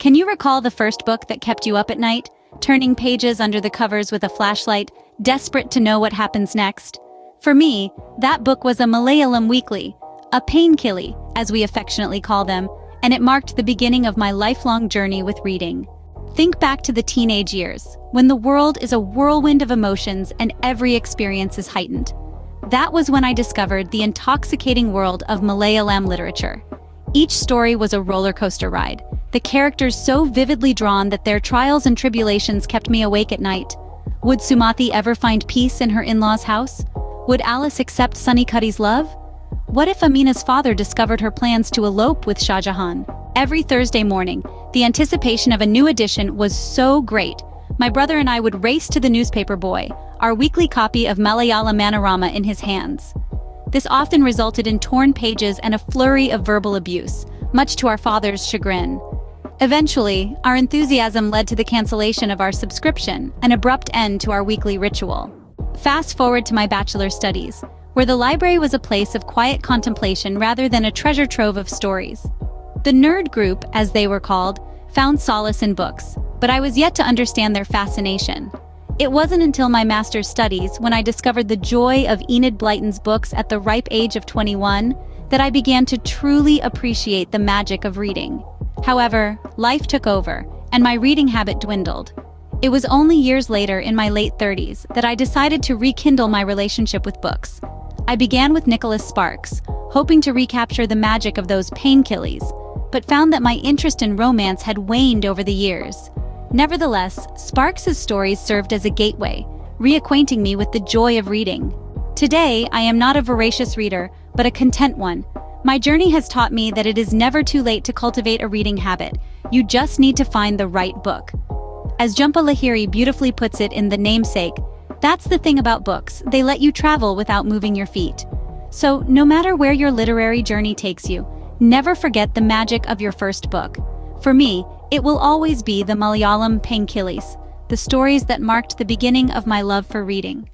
Can you recall the first book that kept you up at night, turning pages under the covers with a flashlight, desperate to know what happens next? For me, that book was a Malayalam weekly, a painkilly, as we affectionately call them, and it marked the beginning of my lifelong journey with reading. Think back to the teenage years, when the world is a whirlwind of emotions and every experience is heightened. That was when I discovered the intoxicating world of Malayalam literature. Each story was a roller coaster ride, the characters so vividly drawn that their trials and tribulations kept me awake at night. Would Sumathi ever find peace in her in-laws' house? Would Alice accept Sunny Cuddy's love? What if Amina's father discovered her plans to elope with Shah Jahan? Every Thursday morning, the anticipation of a new edition was so great. My brother and I would race to the newspaper boy, our weekly copy of Malayalam Manorama in his hands. This often resulted in torn pages and a flurry of verbal abuse, much to our father's chagrin. Eventually, our enthusiasm led to the cancellation of our subscription, an abrupt end to our weekly ritual. Fast forward to my bachelor studies, where the library was a place of quiet contemplation rather than a treasure trove of stories. The nerd group, as they were called, found solace in books, but I was yet to understand their fascination. It wasn't until my master's studies, when I discovered the joy of Enid Blyton's books at the ripe age of 21, that I began to truly appreciate the magic of reading. However, life took over, and my reading habit dwindled. It was only years later, in my late 30s, that I decided to rekindle my relationship with books. I began with Nicholas Sparks, hoping to recapture the magic of those painkillers, but found that my interest in romance had waned over the years. Nevertheless, Sparks's stories served as a gateway, reacquainting me with the joy of reading. Today, I am not a voracious reader, but a content one. My journey has taught me that it is never too late to cultivate a reading habit. You just need to find the right book. As Jhumpa Lahiri beautifully puts it in The Namesake, that's the thing about books, they let you travel without moving your feet. So, no matter where your literary journey takes you, never forget the magic of your first book. For me, it will always be the Malayalam Painkillers, the stories that marked the beginning of my love for reading.